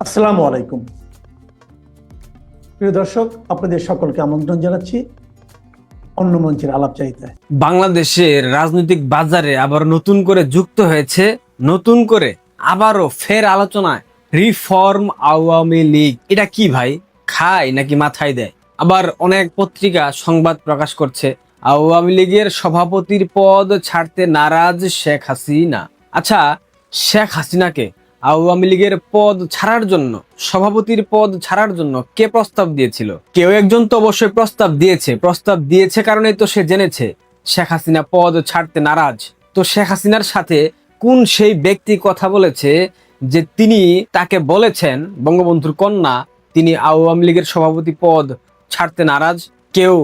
আসসালামু আলাইকুম প্রিয় দর্শক, আপনাদের সকলকে আমন্ত্রণ জানাচ্ছি অন্য মঞ্চের আলাপচারিতায়। বাংলাদেশের রাজনৈতিক বাজারে আবার নতুন করে যুক্ত হয়েছে, নতুন করে আবারও ফের আলোচনায় রিফর্ম আওয়ামী লীগ। এটা কি ভাই, খায় নাকি মাথায় দেয়? আবার অনেক পত্রিকা সংবাদ প্রকাশ করছে আওয়ামী লীগের সভাপতির পদ ছাড়তে নারাজ শেখ হাসিনা। আচ্ছা, শেখ হাসিনাকে আওয়ামী লীগের পদ ছাড়ার জন্য, সভাপতির পদ ছাড়ার জন্য কে প্রস্তাব দিয়েছিল? কেউ একজন তো অবশ্যই প্রস্তাব দিয়েছে কারণেই তো সে জেনেছে শেখ হাসিনা পদ ছাড়তে নারাজ। তো শেখ হাসিনার সাথে কোন সেই ব্যক্তি কথা বলেছে যে তিনি তাকে বলেছেন বঙ্গবন্ধুর কন্যা তিনি আওয়ামী লীগের সভাপতি পদ ছাড়তে নারাজ? কেউ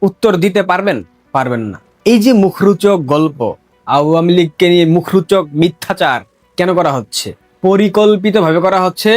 উত্তর দিতে পারবেন না। এই যে মুখরোচক গল্প, আওয়ামী লীগকে নিয়ে মুখরোচক মিথ্যাচার কেন করা হচ্ছে? পরিকল্পিতভাবে করা হচ্ছে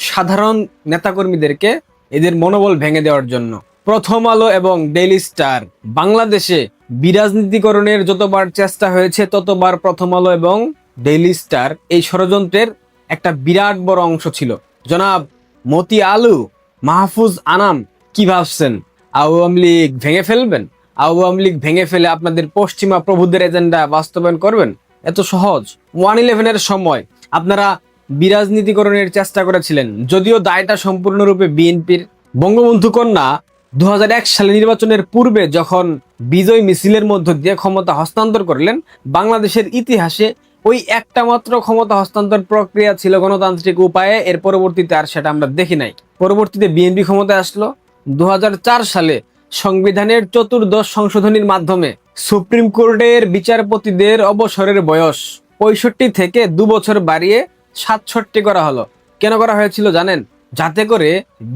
সাধারণ নেতাকর্মীদেরকে এদের মনোবল ভেঙে দেওয়ার জন্য। প্রথম আলো এবং ডেইলি স্টার বাংলাদেশে বিরাজনীতিকরণের যতবার চেষ্টা হয়েছে ততবার প্রথম আলো এবং ডেইলি স্টার এই ষড়যন্ত্রের একটা বিরাট বড় অংশ ছিল। জনাব মতি আলু, মাহফুজ আনাম কি ভাবছেন আওয়ামী লীগ ভেঙে ফেলবেন? আওয়ামী লীগ ভেঙে ফেলে আপনাদের পশ্চিমা প্রভুদের এজেন্ডা বাস্তবায়ন করবেন? এত সহজ? 1/11-এর সময় আপনারা বিরাজনীতিকরণের চেষ্টা করেছিলেন, যদিও দায়টা সম্পূর্ণরূপে বিএনপির। বঙ্গবন্ধু কন্যা 2001 সালে নির্বাচনের পূর্বে যখন বিজয় মিছিলের মধ্য দিয়ে ক্ষমতা হস্তান্তর করলেন, বাংলাদেশের ইতিহাসে ওই একটা মাত্র ক্ষমতা হস্তান্তর প্রক্রিয়া ছিল গণতান্ত্রিক উপায়ে। এর পরবর্তীতে আর সেটা আমরা দেখি নাই। পরবর্তীতে বিএনপি ক্ষমতায় আসলো 2004 সালে সংবিধানের 14th সংশোধনীর মাধ্যমে সুপ্রিম কোর্টের বিচারপতিদের অবসরের বয়স 65 থেকে 2 বছর বাড়িয়ে 67 করা হলো। কেন করা হয়েছিল জানেন? যাতে করে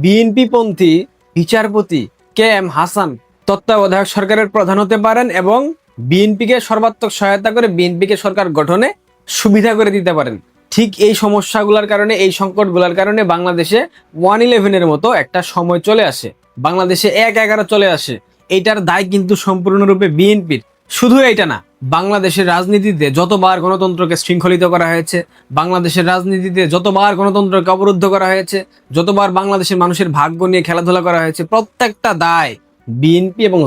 বিএনপি পন্থী বিচারপতি কে এম হাসান তত্ত্বাবধায়ক সরকারের প্রধান হতে পারেন এবং বিএনপিকে সর্বাত্মক সহায়তা করে বিএনপিকে সরকার গঠনে সুবিধা করে দিতে পারেন। ঠিক এই সমস্যাগুলোর কারণে, এই সংকটগুলোর কারণে বাংলাদেশে 1/11-এর মতো একটা সময় চলে আসে, বাংলাদেশে 1/11 চলে আসে। এইটার দায় কিন্তু সম্পূর্ণরূপে বিএনপির। শুধু এইটা না, বাংলাদেশের রাজনীতিতে যতবার গণতন্ত্রকে শৃঙ্খলিত করা হয়েছে, বাংলাদেশের রাজনীতিতে যতবার গণতন্ত্রকে অবরুদ্ধ করা হয়েছে, যতবার বাংলাদেশের মানুষের ভাগ্য নিয়ে খেলাধুলা করা হয়েছে, প্রত্যেকটা দায় বিএনপি এবং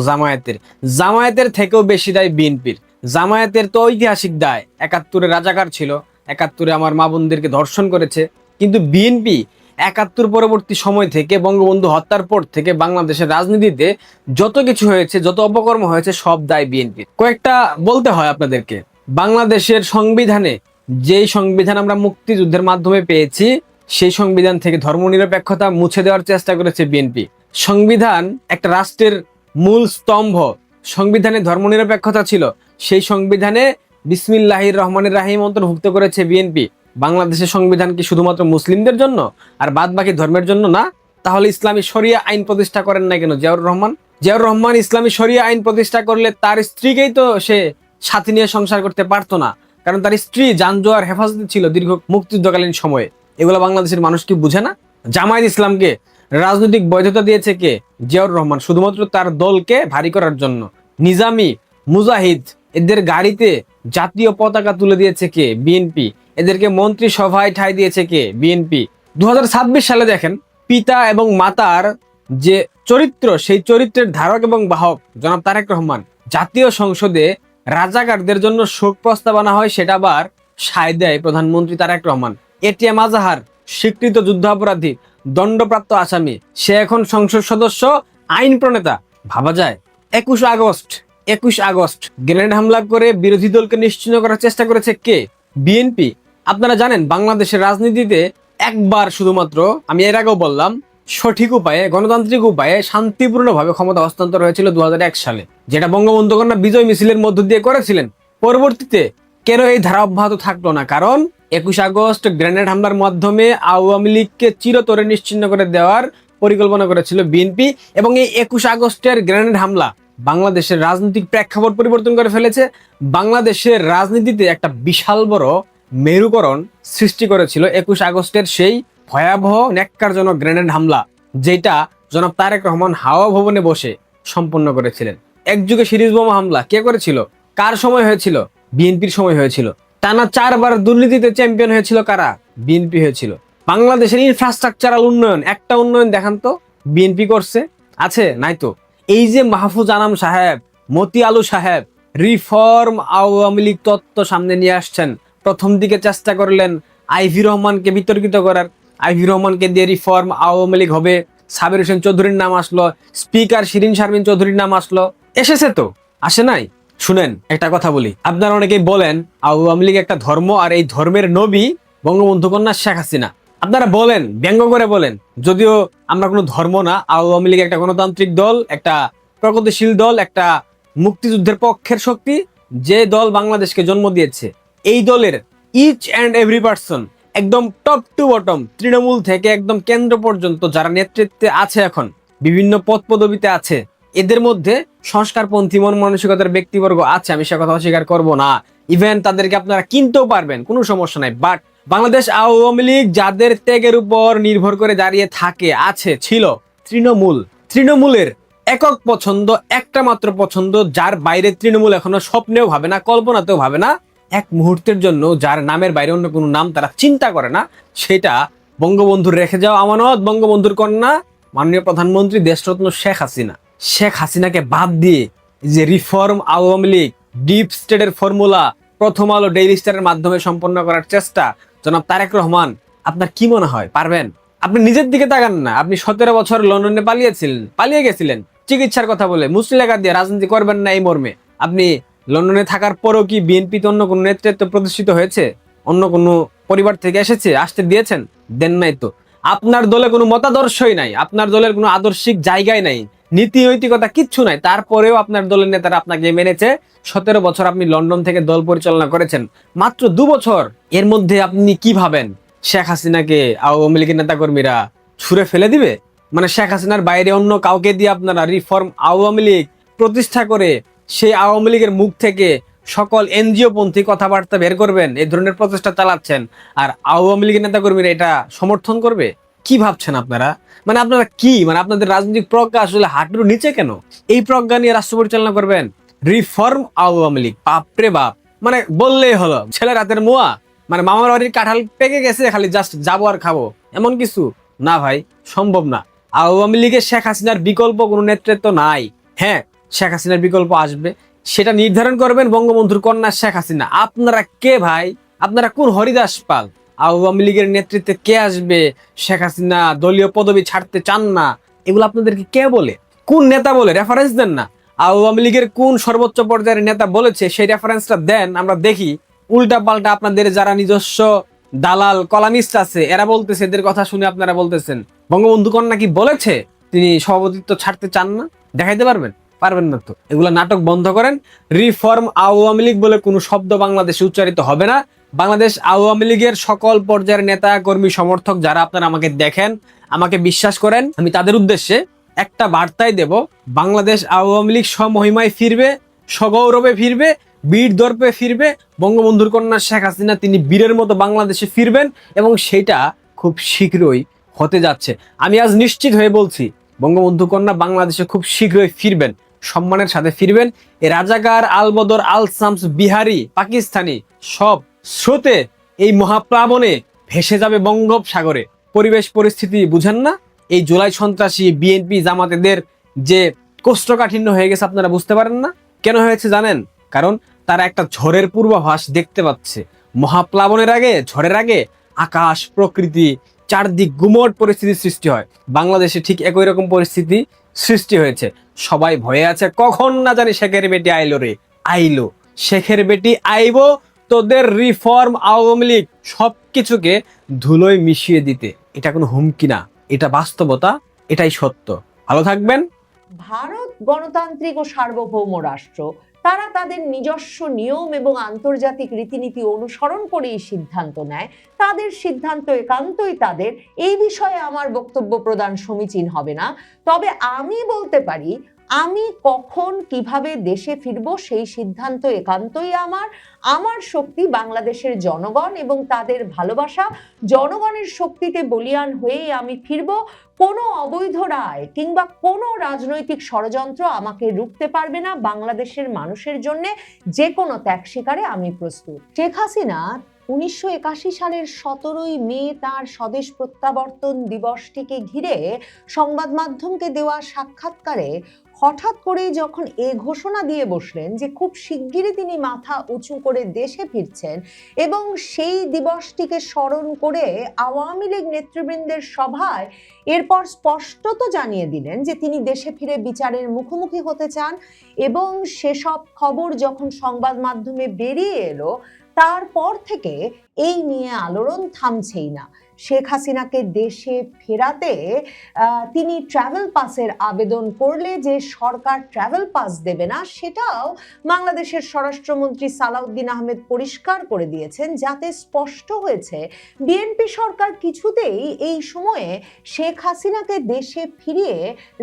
জামায়াতের থেকেও বেশি দায় বিএনপির। জামায়াতের তো ঐতিহাসিক দায়, 71-এ রাজাকার ছিল, 71-এ আমার মা বোনদেরকে ধর্ষণ করেছে। কিন্তু বিএনপি 71 পরবর্তী সময় থেকে, বঙ্গবন্ধু হত্যার পর থেকে বাংলাদেশের রাজনীতিতে যত কিছু হয়েছে, যত অপকর্ম হয়েছে, সব দায় বিএনপির। কয়েকটা বলতে হয় আপনাদেরকে। বাংলাদেশের সংবিধানে, যেই সংবিধান আমরা মুক্তিযুদ্ধের মাধ্যমে পেয়েছি, সেই সংবিধান থেকে ধর্মনিরপেক্ষতা মুছে দেওয়ার চেষ্টা করেছে বিএনপি। সংবিধান একটা রাষ্ট্রের মূল স্তম্ভ, সংবিধানে ধর্মনিরপেক্ষতা ছিল, সেই সংবিধানে বিসমিল্লাহির রহমানির রাহিম অন্তর্ভুক্ত করেছে বিএনপি। বাংলাদেশের সংবিধান কি শুধুমাত্র মুসলিমদের জন্য আর বাদ বাকি ধর্মের জন্য না? তাহলে ইসলামী শরিয়া আইন প্রতিষ্ঠা করেন না কেন জিয়াউর রহমান ইসলামী শরিয়া আইন প্রতিষ্ঠা করলে তার স্ত্রীকেই তো সে সাথী নিয়ে সংসার করতে পারতো না, কারণ তার স্ত্রী জানজোয়ার হেফাজতে ছিল দীর্ঘ মুক্তিযুদ্ধকালীন সময়ে। এগুলো বাংলাদেশের মানুষ কি বুঝে না? জামায়াত ইসলামকে রাজনৈতিক বৈধতা দিয়েছে কে? জিয়াউর রহমান, শুধুমাত্র তার দলকে ভারী করার জন্য। নিজামী, মুজাহিদ এদের গাড়িতে জাতীয় পতাকা তুলে দিয়েছে কে? বিএনপি। এদেরকে মন্ত্রিসভায় ঠাঁই দিয়েছে কে? বিএনপি। 2026 সালে দেখেন, পিতা এবং মাতার যে চরিত্র, সেই চরিত্রের ধারক এবং বাহক জনাব তারেক রহমান জাতীয় সংসদে রাজাকারদের জন্য শোক প্রস্তাব আনা হয়, সেটা আবার সায় দেয় প্রধানমন্ত্রী তারেক রহমান। এটিএম আজহার স্বীকৃত যুদ্ধাপরাধী, দণ্ডপ্রাপ্ত আসামি, সে এখন সংসদ সদস্য, আইন প্রণেতা। ভাবা যায়? 21 আগস্ট গ্রেনেড হামলা করে বিরোধী দলকে নিশ্চিহ্ন করার চেষ্টা করেছে কে? বিএনপি। আপনারা জানেন বাংলাদেশের রাজনীতিতে একবার শুধুমাত্র, আমি এর আগেও বললাম, সঠিক উপায়ে, গণতান্ত্রিক উপায়ে শান্তিপূর্ণভাবে ক্ষমতা হস্তান্তর হয়েছিল 2001 সালে, যেটা বঙ্গবন্ধু কন্যা বিজয় মিছিলের মধ্য দিয়ে করেছিলেন। পরবর্তীতে কেন এই ধারা অব্যাহত থাকলো না? কারণ 21 আগস্ট গ্রেনেড হামলার মাধ্যমে আওয়ামী লীগকে চিরতরে নিশ্চিহ্ন করে দেওয়ার পরিকল্পনা করেছিল বিএনপি। এবং এই 21 আগস্টের গ্রেনেড হামলা বাংলাদেশের রাজনৈতিক প্রেক্ষাপট পরিবর্তন করে ফেলেছে। বাংলাদেশের রাজনীতিতে একটা বিশাল বড় মেরুকরণ সৃষ্টি করেছিল 21 আগস্টের সেই ভয়াবহ ন্যাক্কারজনক গ্রেনেড হামলা, যেটা জনাব তারেক রহমান হাওয়া ভবনে বসে সম্পন্ন করেছিলেন। একযুগে সিরিজ বোমা হামলা কে করেছিল? কার সময় হয়েছিল? বিএনপির সময় হয়েছিল। টানা 4 বার দুর্নীতিতে চ্যাম্পিয়ন হয়েছিল কারা? বিএনপি হয়েছিল। বাংলাদেশের ইনফ্রাস্ট্রাকচারাল উন্নয়ন, একটা উন্নয়ন দেখান তো বিএনপি করছে? আছে? নাই তো। এই যে মাহফুজ আনাম সাহেব, মতি আলু সাহেব রিফর্ম আওয়ামী লীগ তত্ত্ব সামনে নিয়ে আসছেন। প্রথম দিকে চেষ্টা করলেন আইভি রহমানকে বিতর্কিত করার, আইভি রহমানকে দিয়ে রিফর্ম আওয়ামী লীগ হবে, সাবির হোসেন চৌধুরীর নাম আসলো, স্পিকার শিরিন শারমিন চৌধুরীর নাম আসলো। এসেছে তো? আসে নাই? শুনেন একটা কথা বলি, আপনারা অনেকেই বলেন আওয়ামী লীগ একটা ধর্ম আর এই ধর্মের নবী বঙ্গবন্ধু কন্যা শেখ হাসিনা। আপনারা বলেন, ব্যঙ্গ করে বলেন, যদিও আমরা কোনো ধর্ম না, আওয়ামী লীগ একটা গণতান্ত্রিক দল, একটা প্রগতিশীল দল, একটা মুক্তিযুদ্ধের পক্ষের শক্তি, যে দল বাংলাদেশকে জন্ম দিয়েছে। এই দলের ইচ অ্যান্ড এভরি পার্সন, একদম টপ টু বটম, তৃণমূল থেকে একদম কেন্দ্র পর্যন্ত যারা নেতৃত্বে আছে, এখন বিভিন্ন পদ পদবিতে আছে, এদের মধ্যে সংস্কারপন্থী মন মানসিকতার ব্যক্তিবর্গ আছে, আমি সে কথা অস্বীকার করবো না। ইভেন তাদেরকে আপনারা কিনতেও পারবেন, কোনো সমস্যা নাই। বাট বাংলাদেশ আওয়ামী লীগ যাদের ত্যাগের উপর নির্ভর করে দাঁড়িয়ে থাকে, আছে, ছিল তৃণমূল। তৃণমূলের একক পছন্দ, একটা মাত্র পছন্দ, যার বাইরে তৃণমূল এখনো স্বপ্নেও ভাবে না, কল্পনাতেও ভাবে না, এক মুহূর্তের জন্য যার নামের বাইরে অন্য কোনো নাম তারা চিন্তা করে না, সেটা বঙ্গবন্ধুর রেখে যাওয়া আমানত, বঙ্গবন্ধুর কন্যা মাননীয় প্রধানমন্ত্রী দেশরত্ন শেখ হাসিনা। শেখ হাসিনাকে বাদ দিয়ে যে রিফর্ম আওয়ামী লীগ, ডিপ স্টেটের ফর্মুলা প্রথম আলো ডেইলি স্টারের মাধ্যমে সম্পন্ন করার চেষ্টা জনাব তারেক রহমান, আপনার কি মনে হয় পারবেন? আপনি নিজের দিকে তাকান না। আপনি 17 বছর লন্ডনে পালিয়ে গেছিলেন চিকিৎসার কথা বলে, মুসলিম দিয়ে রাজনীতি করবেন না এই মর্মে। আপনি লন্ডনে থাকার পরও কি বিএনপিতে অন্য কোনো নেতৃত্ব প্রতিষ্ঠিত হয়েছে? অন্য কোনো পরিবার থেকে এসেছে? আসতে দিয়েছেন? দেন নাই তো। আপনার দলে কোনো মতাদর্শই নাই, আপনার দলের কোনো আদর্শিক জায়গায় নাই, নীতি নৈতিকতা কিচ্ছু নাই। তারপরেও আপনার দলের নেতারা আপনাকে মেনেছে। 17 বছর আপনি লন্ডন থেকে দল পরিচালনা করেছেন, মাত্র 2 বছর। এর মধ্যে আপনি কি ভাবেন শেখ হাসিনাকে আওয়ামী লীগের নেতাকর্মীরা ছুঁড়ে ফেলে দিবে? মানে শেখ হাসিনার বাইরে অন্য কাউকে দিয়ে আপনারা রিফর্ম আওয়ামী লীগ প্রতিষ্ঠা করে সেই আওয়ামী লীগের মুখ থেকে সকল এনজিও পন্থী কথাবার্তা বের করবেন, এই ধরনের প্রচেষ্টা চালাচ্ছেন, আর আওয়ামী লীগের নেতাকর্মীরা এটা সমর্থন করবে? কি ভাবছেন আপনারা? মানে আপনারা কি, মানে আপনাদের রাজনৈতিক প্রজ্ঞা আসলে হাঁটুর নিচে কেন? এই প্রজ্ঞা নিয়ে রাষ্ট্র পরিচালনা করবেন? রিফর্ম আওয়ামী লীগ, বাপরে বাপ! মানে বললেই হলো ছেলের হাতের মোয়া, মানে মামার বাড়ির কাঁঠাল পেকে গেছে, খালি জাস্ট যাবো আর খাবো, এমন কিছু না ভাই, সম্ভব না। আওয়ামী লীগের শেখ হাসিনার বিকল্প কোনো নেতৃত্ব নাই। হ্যাঁ, শেখ হাসিনার বিকল্প আসবে, সেটা নির্ধারণ করবেন বঙ্গবন্ধুর কন্যা শেখ হাসিনা। আপনারা কে ভাই? আপনারা কোন হরিদাস পাল? আওয়ামী লীগের নেতৃত্বে কে আসবে? শেখ হাসিনা দলীয় পদবি ছাড়তে চান না, এগুলো আপনাদেরকে কে বলে? কোন নেতা বলে? রেফারেন্স দেন না। আওয়ামী লীগের কোন সর্বোচ্চ পর্যায়ের নেতা বলেছে সেই রেফারেন্সটা দেন, আমরা দেখি। উল্টা পাল্টা আপনাদের যারা নিজস্ব দালাল কলামিস্ট আছে, এরা বলতেছে, এদের কথা শুনে আপনারা বলতেছেন বঙ্গবন্ধু কন্যা কি বলেছে তিনি সভাপতিত্ব ছাড়তে চান না? দেখাইতে পারবেন? পারবেন না তো। এগুলা নাটক বন্ধ করেন। রিফর্ম আওয়ামী লীগ বলে কোনো শব্দ বাংলাদেশে উচ্চারিত হবে না। বাংলাদেশ আওয়ামী লীগের সকল পর্যায়ের নেতা কর্মী সমর্থক যারা আপনারা আমাকে দেখেন, আমাকে বিশ্বাস করেন, আমি তাদের উদ্দেশ্যে একটা বার্তাই দেব, বাংলাদেশ আওয়ামী লীগ স্বমহিমায় ফিরবে, সগৌরবে ফিরবে, বীর দর্পে ফিরবে। বঙ্গবন্ধুর কন্যা শেখ হাসিনা তিনি বীরের মতো বাংলাদেশে ফিরবেন, এবং সেটা খুব শীঘ্রই হতে যাচ্ছে। আমি আজ নিশ্চিত হয়ে বলছি, বঙ্গবন্ধু কন্যা বাংলাদেশে খুব শীঘ্রই ফিরবেন, সম্মানের সাথে ফিরবেন। এই রাজাকার আলবদর আল শামস বিহারি পাকিস্তানি সব স্রোতে, এই মহাপ্লাবনে ভেসে যাবে বঙ্গোপসাগরে। পরিবেশ পরিস্থিতি বুঝেন না? এই জুলাই সন্ত্রাসী বিএনপি জামাতেদের যে কোষ্ঠকাঠিন্য হয়ে গেছে আপনারা বুঝতে পারেন না? কেন হয়েছে জানেন? কারণ তারা একটা ঝড়ের পূর্বাভাস দেখতে পাচ্ছে। মহাপ্লাবনের আগে, ঝড়ের আগে আকাশ প্রকৃতি চারদিক গুমট পরিস্থিতি সৃষ্টি হয়। বাংলাদেশে ঠিক একই রকম পরিস্থিতি সৃষ্টি হয়েছে। সবাই ভয়ে আছে, কখন না জানি শেখের বেটি আইলো রে, আইলো শেখের বেটি, আইবো তোদের রিফর্ম আওয়ামী লীগ সবকিছুকে ধুলোয় মিশিয়ে দিতে। এটা কোনো হুমকি না, এটা বাস্তবতা, এটাই সত্য। ভালো থাকবেন। ভারত গণতান্ত্রিক ও সার্বভৌম রাষ্ট্র, তারা তাদের নিজস্ব নিয়ম এবং আন্তর্জাতিক রীতিনীতি অনুসরণ করেই সিদ্ধান্ত নেয়। তাদের সিদ্ধান্ত একান্তই তাদের, এই বিষয়ে আমার বক্তব্য প্রদান সমীচীন হবে না। তবে আমি বলতে পারি, আমি কখন কিভাবে দেশে ফিরবো সেই সিদ্ধান্ত একান্তই আমার শক্তি বাংলাদেশের জনগণ এবং তাদের ভালোবাসা। জনগণের শক্তিতে বলীয়ান হয়েই আমি ফিরবো। কোনো অবৈধ রায় কিংবা কোনো রাজনৈতিক ষড়যন্ত্র আমাকে রুখতে পারবে না। বাংলাদেশের মানুষের জন্য যে কোনো ত্যাগ স্বীকারে আমি প্রস্তুত। শেখ হাসিনা 1981 সালের 17ই মে তার স্বদেশ প্রত্যাবর্তন দিবসটিকে ঘিরে সংবাদ মাধ্যমকে দেওয়া সাক্ষাৎকারে হঠাৎ করেই যখন এ ঘোষণা দিয়ে বসলেন যে খুব শিগগিরই তিনি মাথা উঁচু করে দেশে ফিরছেন এবং সেই দিবসটিকে স্মরণ করে আওয়ামী লীগ নেতৃবৃন্দের সভায় এরপর স্পষ্টত জানিয়ে দিলেন যে তিনি দেশে ফিরে বিচারের মুখোমুখি হতে চান, এবং সেসব খবর যখন সংবাদ মাধ্যমে বেরিয়ে এলো তারপর থেকে এই নিয়ে আলোড়ন থামছেই না। শেখ হাসিনাকে দেশে ফেরাতে তিনি ট্রাভেল পাসের আবেদন করলে যে সরকার ট্রাভেল পাস দেবে না সেটাও বাংলাদেশের স্বরাষ্ট্রমন্ত্রী সালাউদ্দিন আহমেদ পরিষ্কার করে দিয়েছেন, যাতে স্পষ্ট হয়েছে বিএনপি সরকার কিছুতেই এই সময়ে শেখ হাসিনাকে দেশে ফিরিয়ে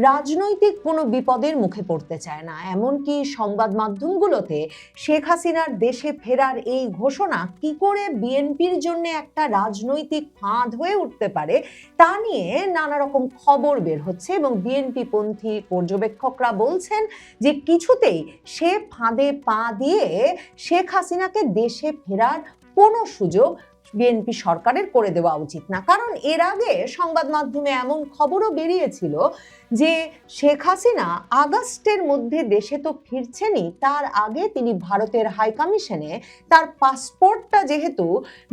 রাজনৈতিক কোনো বিপদের মুখে পড়তে চায় না। এমনকি সংবাদ মাধ্যমগুলোতে শেখ হাসিনার দেশে ফেরার এই ঘোষণা কি করে বিএনপির জন্য একটা রাজনৈতিক ফাঁদ হয়ে উঠতে পারে তা নিয়ে নানা রকম খবর বের হচ্ছে, এবং বিএনপি পন্থী পর্যবেক্ষকরা বলছেন যে কিছুতেই সে ফাঁদে পা দিয়ে শেখ হাসিনাকে দেশে ফেরার কোনো সুযোগ বিএনপি সরকারের করে দেওয়া উচিত না। কারণ এর আগে সংবাদ মাধ্যমে এমন খবরও বেরিয়েছিল যে শেখ হাসিনা আগস্টের মধ্যে দেশে তো ফিরছেনই, তার আগে তিনি ভারতের হাই কমিশনে তার পাসপোর্টটা যেহেতু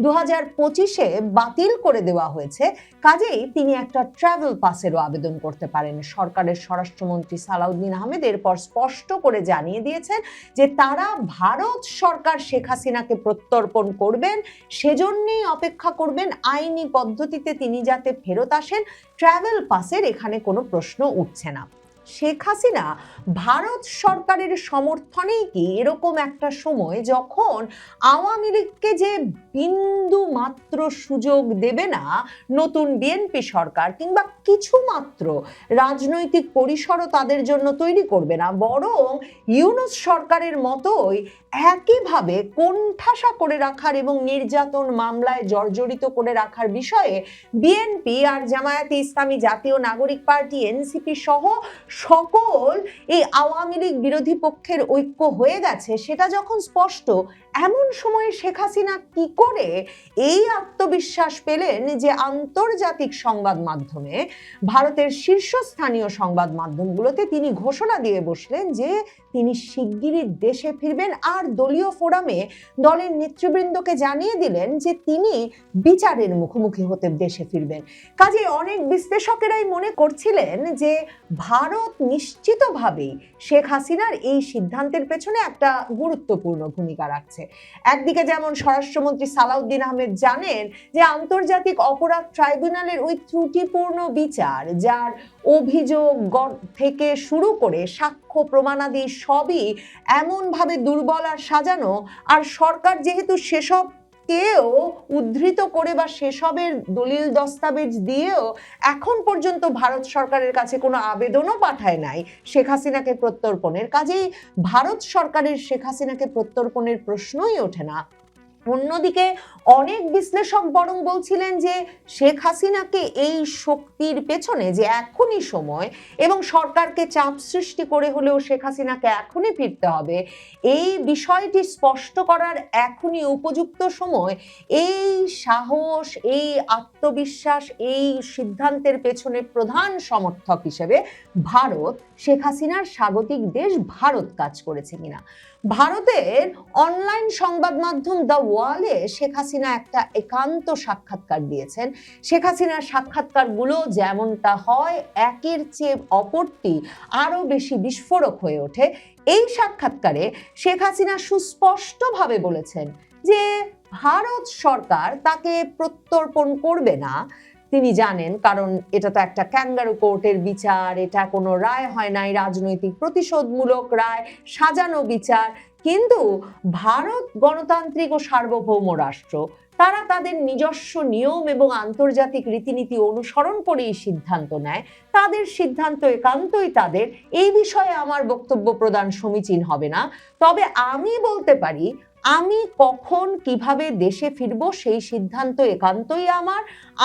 2025-এ বাতিল করে দেওয়া হয়েছে, কাজেই তিনি একটা ট্রাভেল পাসেরও আবেদন করতে পারেন। সরকারের স্বরাষ্ট্রমন্ত্রী সালাউদ্দিন আহমেদ এরপর স্পষ্ট করে জানিয়ে দিয়েছেন যে তারা ভারত সরকার শেখ হাসিনাকে প্রত্যর্পণ করবেন, সেজন্যই অপেক্ষা করবেন, আইনি পদ্ধতিতে তিনি যাতে ফেরত আসেন, ট্রাভেল পাসের এখানে কোনো প্রশ্ন উঠছে না। শেখ হাসিনা ভারত সরকারের সমর্থনেই কি এরকম একটা সময় যখন আওয়ামী লীগকে যে বিন্দু মাত্র সুযোগ দেবে না নতুন বিএনপি সরকার, কিংবা কিছু মাত্র রাজনৈতিক পরিসরও তাদের জন্য তৈরি করবে না, বরং ইউনূস সরকারের মতোই একইভাবে কোণঠাসা করে রাখার এবং নির্যাতন মামলায় জর্জরিত করে রাখার বিষয়ে বিএনপি আর জামায়াতে ইসলামী জাতীয় নাগরিক পার্টি এনসিপি সহ সকল এই আওয়ামী লীগ বিরোধী পক্ষের ঐক্য হয়ে গেছে, সেটা যখন স্পষ্ট, এমন সময়ে শেখ হাসিনা কি করে এই আত্মবিশ্বাস পেলেন যে আন্তর্জাতিক সংবাদ মাধ্যমে, ভারতের শীর্ষস্থানীয় সংবাদ মাধ্যমগুলোতে তিনি ঘোষণা দিয়ে বসলেন যে তিনি শিগগিরই দেশে ফিরবেন, আর দলীয় ফোরামে দলের নেতৃবৃন্দকে জানিয়ে দিলেন যে তিনি বিচারের মুখোমুখি হতে দেশে ফিরবেন। কাজে অনেক বিশ্লেষকেরাই মনে করছিলেন যে ভারত নিশ্চিতভাবেই শেখ হাসিনার এই সিদ্ধান্তের পেছনে একটা গুরুত্বপূর্ণ ভূমিকা রাখছে। একদিকে যেমন স্বরাষ্ট্রমন্ত্রী সালাউদ্দিন আহমেদ জানেন যে আন্তর্জাতিক অপরাধ ট্রাইব্যুনালের ওই ত্রুটিপূর্ণ বিচার, যার অভিযোগ থেকে শুরু করে সাক্ষ্য প্রমাণাদি সবই এমনভাবে দুর্বল আর সাজানো, আর সরকার যেহেতু সেসব কেউ উদ্ধৃত করে বা সেসবের দলিল দস্তাবেজ দিয়েও এখন পর্যন্ত ভারত সরকারের কাছে কোনো আবেদনও পাঠায় নাই শেখ হাসিনাকে প্রত্যর্পণের, কাজেই ভারত সরকারের শেখ হাসিনাকে প্রত্যর্পণের প্রশ্নই ওঠে না। অন্যদিকে অনেক বিশ্লেষক বরং বলছিলেন যে শেখ হাসিনাকে এই শক্তির পেছনে যে এখনই সময়, এবং সরকারকে চাপ সৃষ্টি করে হলেও শেখ হাসিনাকে এখনই ফিরতে হবে, এই বিষয়টি স্পষ্ট করার এখনই উপযুক্ত সময়। এই সাহস, এই আত্মবিশ্বাস, এই সিদ্ধান্তের পেছনে প্রধান সমর্থক হিসেবে ভারত, শেখ হাসিনার স্বাগতিক দেশ ভারত কাজ করেছে কিনা। ভারতের অনলাইন সংবাদ মাধ্যম দ্য ওয়ালে শেখ হাসিনা একটা একান্ত সাক্ষাৎকার দিয়েছেন। শেখ হাসিনার সাক্ষাৎকারগুলো যেমনটা হয়, একের চেয়ে অপরটি আরো বেশি বিস্ফোরক হয়ে ওঠে। এই সাক্ষাৎকারে শেখ হাসিনা সুস্পষ্টভাবে বলেছেন যে ভারত সরকার তাকে প্রত্যর্পণ করবে না। তিনি জানেন, কারণ এটা তো একটা ক্যাঙ্গারু কোর্টের বিচার, এটা কোনো রায় হয় নাই, রাজনৈতিক প্রতিশোধমূলক রায়, সাজানো বিচার। কিন্তু ভারত গণতান্ত্রিক ও সার্বভৌম রাষ্ট্র, তারা তাদের নিজস্ব নিয়ম এবং আন্তর্জাতিক রীতিনীতি অনুসরণ করেই সিদ্ধান্ত নেয়, তাদের সিদ্ধান্ত একান্তই তাদের। এই বিষয়ে আমার বক্তব্য প্রদান সমীচীন হবে না, তবে আমি বলতে পারি আমি কখন কিভাবে দেশে ফিরবো সেই সিদ্ধান্ত একান্তই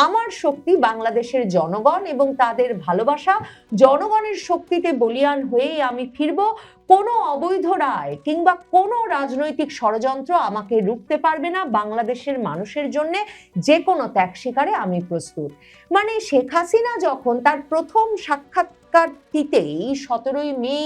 আমার শক্তি বাংলাদেশের জনগণ এবং তাদের ভালোবাসা, জনগণের শক্তিতে বলীয়ান হয়েই আমি ফিরবো। কোনো অবৈধ রায় কিংবা কোনো রাজনৈতিক ষড়যন্ত্র আমাকে রুখতে পারবে না। বাংলাদেশের মানুষের জন্য যে কোনো ত্যাগ স্বীকারে আমি প্রস্তুত। মানে শেখ হাসিনা যখন তার প্রথম সাক্ষাৎকারটিতেই 17ই মে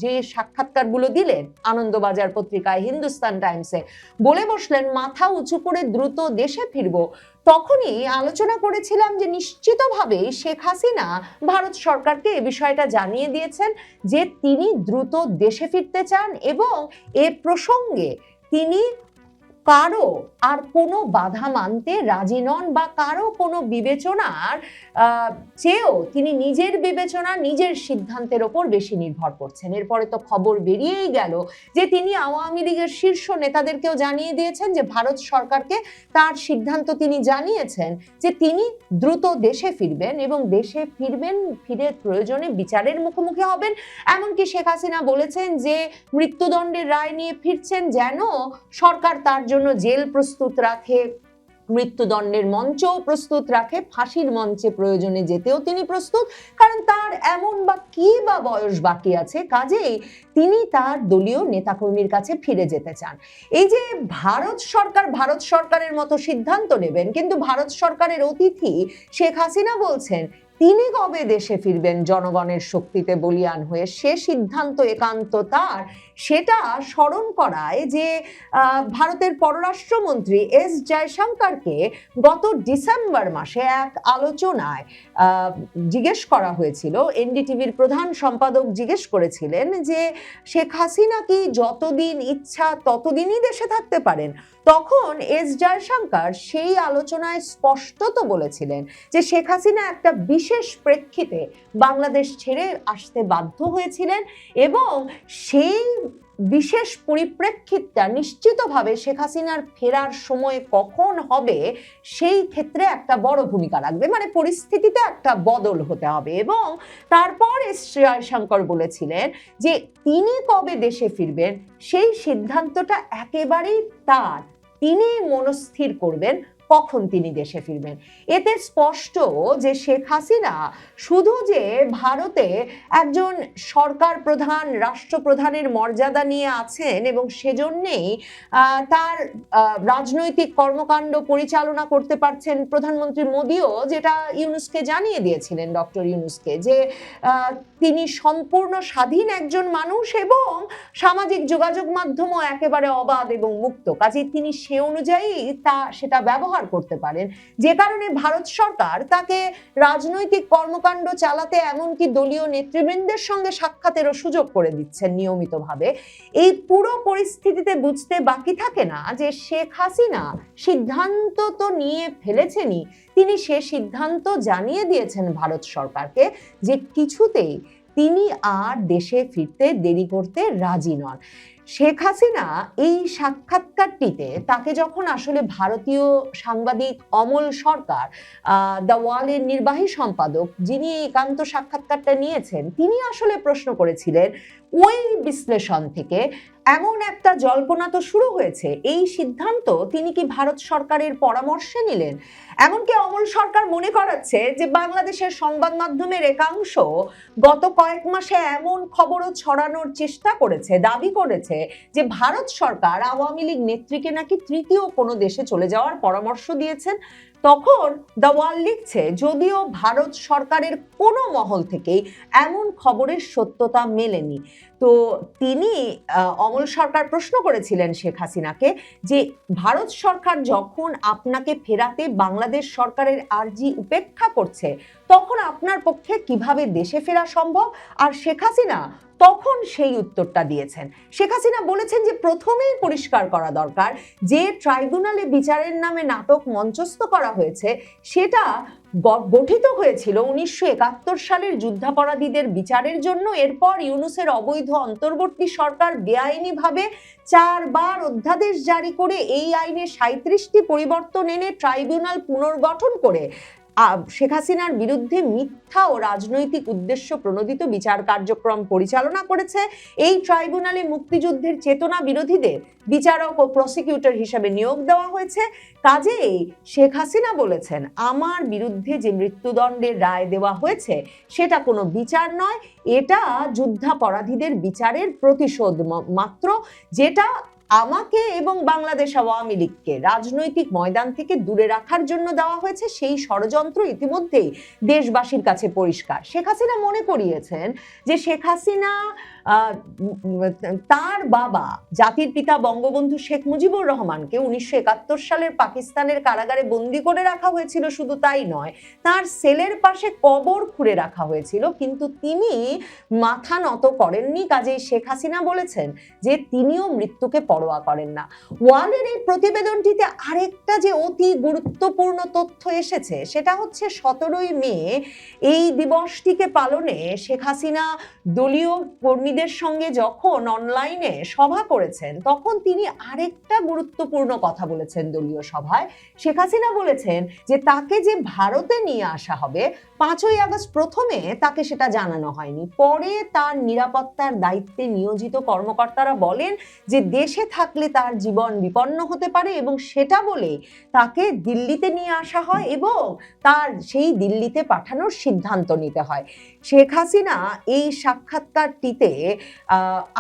যে সাক্ষাৎকারগুলো দিলেন আনন্দবাজার পত্রিকায়, হিন্দুস্তান টাইমসে, বলে বসলেন মাথা উঁচু করে দ্রুত দেশে ফিরবো, তখনই আলোচনা করেছিলাম যে নিশ্চিতভাবেই শেখ হাসিনা ভারত সরকারকে এ বিষয়টা জানিয়ে দিয়েছেন যে তিনি দ্রুত দেশে ফিরতে চান এবং এ প্রসঙ্গে তিনি কারো আর কোনো বাধা মানতে রাজি নন বা কারো কোনো বিবেচনার চেয়েও তিনি নিজের বিবেচনা, নিজের সিদ্ধান্তের ওপর বেশি নির্ভর করছেন। এরপরে তো খবর বেরিয়েই গেল যে তিনি আওয়ামী লীগের শীর্ষ নেতাদেরকেও জানিয়ে দিয়েছেন যে ভারত সরকারকে তার সিদ্ধান্ত তিনি জানিয়েছেন যে তিনি দ্রুত দেশে ফিরবেন এবং দেশে ফিরবেন, ফিরে প্রয়োজনে বিচারের মুখোমুখি হবেন। এমনকি শেখ হাসিনা বলেছেন যে মৃত্যুদণ্ডের রায় নিয়ে ফিরছেন যেন সরকার তার জন্য জেল প্রস্তুত রাখে, মৃত্যুদণ্ডের মঞ্চও প্রস্তুত রাখে, ফাঁসির মঞ্চে প্রয়োজনে যেতেও তিনি প্রস্তুত, কারণ তার এমন বা কি বা বয়স বাকি আছে, কাজেই তিনি তার দলীয় নেতাকর্মীর কাছে ফিরে যেতে চান। এই যে ভারত সরকারের মতো সিদ্ধান্ত নেবেন, কিন্তু ভারত সরকারের অতিথি শেখ হাসিনা বলছেন তিনি কবে দেশে ফিরবেন জনগণের শক্তিতে বলীয়ান হয়ে, সে সিদ্ধান্ত একান্ত তার। সেটা স্মরণ করায় যে ভারতের পররাষ্ট্রমন্ত্রী এস জয়শঙ্করকে গত ডিসেম্বর মাসে এক আলোচনায় জিজ্ঞেস করা হয়েছিল, এনডিটিভির প্রধান সম্পাদক জিজ্ঞেস করেছিলেন যে শেখ হাসিনা কি যতদিন ইচ্ছা ততদিনই দেশে থাকতে পারেন। তখন এস জয়শঙ্কর সেই আলোচনায় স্পষ্টত বলেছিলেন যে শেখ হাসিনা একটা বিশেষ প্রেক্ষিতে বাংলাদেশ ছেড়ে আসতে বাধ্য হয়েছিলেন এবং সেই বিশেষ পরিপ্রেক্ষিতটা নিশ্চিতভাবে শেখ হাসিনার ফেরার সময় কখন হবে সেই ক্ষেত্রে একটা বড় ভূমিকা রাখবে, মানে পরিস্থিতিতে একটা বদল হতে হবে। এবং তারপর এস জয়শঙ্কর বলেছিলেন যে তিনি কবে দেশে ফিরবেন সেই সিদ্ধান্তটা একেবারেই তার, তিনি মনস্থির করবেন কখন তিনি দেশে ফিরবেন। এতে স্পষ্ট যে শেখ হাসিনা শুধু যে ভারতে একজন সরকার প্রধান, রাষ্ট্রপ্রধানের মর্যাদা নিয়ে আছেন এবং সেজন্যেই তার রাজনৈতিক কর্মকাণ্ড পরিচালনা করতে পারছেন প্রধানমন্ত্রী মোদিও, যেটা ইউনূসকে জানিয়ে দিয়েছিলেন, ডক্টর ইউনূসকে, যে তিনি সম্পূর্ণ স্বাধীন একজন মানুষ এবং সামাজিক যোগাযোগ মাধ্যমও একেবারে অবাধ এবং মুক্ত, কাজে তিনি সে অনুযায়ী সেটা ব্যবহার করতে পারেন, যে কারণে ভারত সরকার তাকে রাজনৈতিক কর্মকাণ্ড চালাতে এমনকি দলীয় নেতৃবৃন্দের সঙ্গে সাক্ষাতেরও সুযোগ করে দিচ্ছেন নিয়মিতভাবে। এই পুরো পরিস্থিতিতে বুঝতে বাকি থাকে না যে শেখ হাসিনা সিদ্ধান্ত তো নিয়ে ফেলেছেনই, তিনি সে সিদ্ধান্ত জানিয়ে দিয়েছেন ভারত সরকারকে যে কিছুতেই তিনি আর দেশে ফিরতে দেরি করতে রাজি নন। শেখ হাসিনা এই সাক্ষাৎকারটিতে তাকে যখন আসলে ভারতীয় সাংবাদিক অমল সরকার, দ্য ওয়ালের নির্বাহী সম্পাদক, যিনি একান্ত সাক্ষাৎকারটা নিয়েছেন, তিনি আসলে প্রশ্ন করেছিলেন ওই বিশ্লেষণ থেকে এমন একটা জল্পনা তো শুরু হয়েছে, এই সিদ্ধান্ত তিনি কি ভারত সরকারের পরামর্শে নিলেন? এমনকি অমল সরকার মনে করাচ্ছে যে বাংলাদেশের সংবাদ মাধ্যমের একাংশ গত কয়েক মাসে এমন খবরও ছড়ানোর চেষ্টা করেছে, দাবি করেছে যে ভারত সরকার আওয়ামী লীগ নেত্রীকে নাকি তৃতীয় কোনো দেশে চলে যাওয়ার পরামর্শ দিয়েছেন। তখন দ্য ওয়াল লিখছে যদিও ভারত সরকারের কোনো মহল থেকেই এমন খবরের সত্যতা মেলেনি। তো তিনি অমল সরকার প্রশ্ন করেছিলেন শেখ হাসিনাকে যে ভারত সরকার যখন আপনাকে ফেরাতে বাংলাদেশ সরকারের আর্জি উপেক্ষা করছে তখন আপনার পক্ষে কিভাবে দেশে ফেরা সম্ভব? আর শেখ হাসিনা তখন সেই উত্তরটা দিয়েছেন। শেখ হাসিনা বলেছেন যে প্রথমেই পরিষ্কার করা দরকার যে ট্রাইব্যুনালে বিচারের নামে নাটক মঞ্চস্থ করা হয়েছে সেটা গঠিত হয়েছিল 1971 সালের যুদ্ধাপরাধীদের বিচারের জন্য। এরপর ইউনূসের অবৈধ অন্তর্বর্তী সরকার বেআইনিভাবে 4 বার অধ্যাদেশ জারি করে এই আইনে 37টি পরিবর্তন এনে ট্রাইব্যুনাল পুনর্গঠন করে শেখ হাসিনার বিরুদ্ধে মিথ্যা ও রাজনৈতিক উদ্দেশ্য প্রণোদিত বিচার কার্যক্রম পরিচালনা করেছে। এই ট্রাইব্যুনালে মুক্তিযুদ্ধের চেতনা বিরোধীদের বিচারক ও প্রসিকিউটর হিসেবে নিয়োগ দেওয়া হয়েছে। কাজেই শেখ হাসিনা বলেছেন, আমার বিরুদ্ধে যে মৃত্যুদণ্ডের রায় দেওয়া হয়েছে সেটা কোনো বিচার নয়, এটা যুদ্ধাপরাধীদের বিচারের প্রতিশোধ মাত্র, যেটা আমাকে এবং বাংলাদেশ আওয়ামী লীগকে রাজনৈতিক ময়দান থেকে দূরে রাখার জন্য দেওয়া হয়েছে। সেই ষড়যন্ত্র ইতিমধ্যেই দেশবাসীর কাছে পরিষ্কার। শেখ হাসিনা মনে করিয়েছেন যে শেখ হাসিনা তার বাবা জাতির পিতা বঙ্গবন্ধু শেখ মুজিবুর রহমানকে 1971 সালের পাকিস্তানের কারাগারে বন্দি করে রাখা হয়েছিল। শুধু তাই নয়, তার সেলের পাশে কবর খুঁড়ে রাখা হয়েছিল, কিন্তু তিনি মাথা নত করেননি। কাজেই শেখ হাসিনা বলেছেন যে তিনিও মৃত্যুকে পরোয়া করেন না। ওয়ালের এই প্রতিবেদনটিতে আরেকটা যে অতি গুরুত্বপূর্ণ তথ্য এসেছে সেটা হচ্ছে 17ই মে এই দিবসটিকে পালনে শেখ হাসিনা দলীয় কর্মীদের সঙ্গে যখন অনলাইনে সভা করেছেন তখন তিনি আরেকটা গুরুত্বপূর্ণ কথা বলেছেন দলীয় সভায়। শেখ হাসিনা বলেছেন যে তাকে যে ভারতে নিয়ে আসা হবে 5ই আগস্ট প্রথমে তাকে সেটা জানানো হয়নি, পরে তার নিরাপত্তার দায়িত্বে নিয়োজিত কর্মকর্তারা বলেন যে দেশে থাকলে তার জীবন বিপন্ন হতে পারে এবং সেটা বলে তাকে দিল্লিতে নিয়ে আসা হয় এবং তার সেই দিল্লিতে পাঠানোর সিদ্ধান্ত নিতে হয়। শেখ হাসিনা এই সাক্ষাৎকারটিতে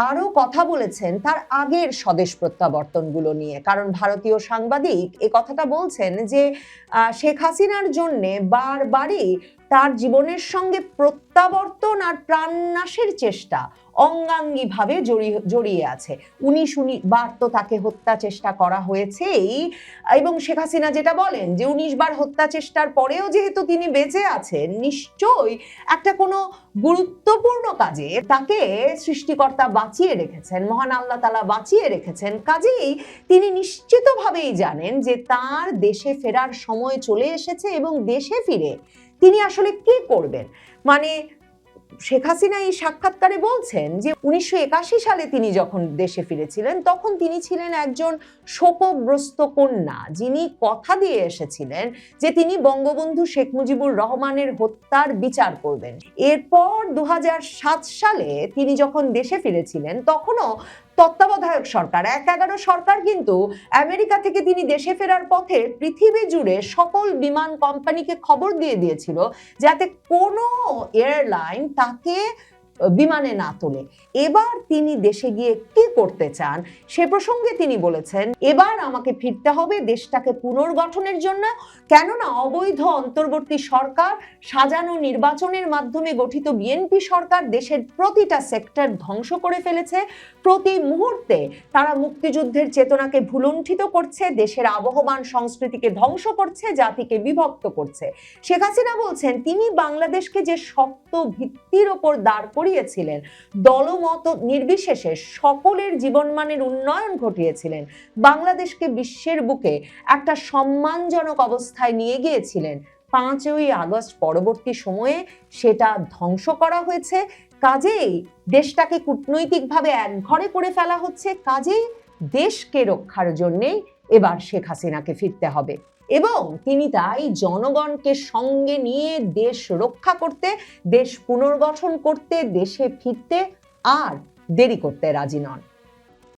আরো কথা বলেছেন তার আগের স্বদেশ প্রত্যাবর্তনগুলো নিয়ে, কারণ ভারতীয় সাংবাদিক এ কথাটা বলছেন যে শেখ হাসিনার জন্যে বারবারই তার জীবনের সঙ্গে প্রত্যাবর্তন আর প্রাণনাশের চেষ্টা অঙ্গাঙ্গিভাবে জড়িয়ে আছে। 19 বার তো তাকে হত্যা চেষ্টা করা হয়েছেই, এবং শেখ হাসিনা যেটা বলেন যে 19 বার হত্যা চেষ্টার পরেও যেহেতু তিনি বেঁচে আছেন, নিশ্চয়ই একটা কোনো গুরুত্বপূর্ণ কাজে তাকে সৃষ্টিকর্তা বাঁচিয়ে রেখেছেন, মহান আল্লাহ তাআলা বাঁচিয়ে রেখেছেন। কাজেই তিনি নিশ্চিতভাবেই জানেন যে তার দেশে ফেরার সময় চলে এসেছে এবং দেশে ফিরে তিনি আসলে কি করবেন। মানে শেখ হাসিনা এই সাক্ষাৎকারে বলছেন যে 1981 সালে তিনি যখন দেশে ফিরেছিলেন তখন তিনি ছিলেন একজন শোকগ্রস্ত কন্যা, যিনি কথা দিয়ে এসেছিলেন যে তিনি বঙ্গবন্ধু শেখ মুজিবুর রহমানের হত্যার বিচার করবেন। এরপর 2007 সালে তিনি যখন দেশে ফিরেছিলেন তখনও তত্ত্বাবধায়ক সরকার 1-11 সরকার কিন্তু আমেরিকা থেকে তিনি দেশে ফেরার পথে পৃথিবী জুড়ে সকল বিমান কোম্পানিকে খবর দিয়ে দিয়েছিল যাতে কোনো এয়ারলাইন তাকে বিমানে না তোলে। এবার তিনি দেশে গিয়ে কি করতে চান সে প্রসঙ্গে তিনি বলেছেন, এবার আমাকে ফিরতে হবে দেশটাকে পুনর্গঠনের জন্য, কেননা অবৈধ অন্তর্বর্তী সরকার, সাজানো নির্বাচনের মাধ্যমে গঠিত বিএনপি সরকার দেশের প্রতিটা সেক্টর ধ্বংস করে ফেলেছে। প্রতি মুহূর্তে তারা মুক্তিযুদ্ধের চেতনাকে ভুলুণ্ঠিত করছে, দেশের আবহমান সংস্কৃতিকে ধ্বংস করছে, জাতিকে বিভক্ত করছে। শেখ হাসিনা বলছেন তিনি বাংলাদেশকে যে শক্ত ভিত্তির ওপর দাঁড় করিয়েছিলেন, দলমত নির্বিশেষে সকলের জীবনমানের উন্নয়ন ঘটিয়েছিলেন, বাংলাদেশকে বিশ্বের বুকে একটা সম্মানজনক অবস্থায় নিয়ে গিয়েছিলেন, 5ই আগস্ট পরবর্তী সময়ে সেটা ধ্বংস করা হয়েছে। কাজেই দেশটাকে কূটনৈতিকভাবে একঘরে করে ফেলা হচ্ছে। কাজেই দেশকে রক্ষার জন্যেই এবার শেখ হাসিনাকে ফিরতে হবে এবং তিনি তাই জনগণকে সঙ্গে নিয়ে দেশ রক্ষা করতে, দেশ পুনর্গঠন করতে, দেশে ফিরতে আর দেরি করতে রাজি নন।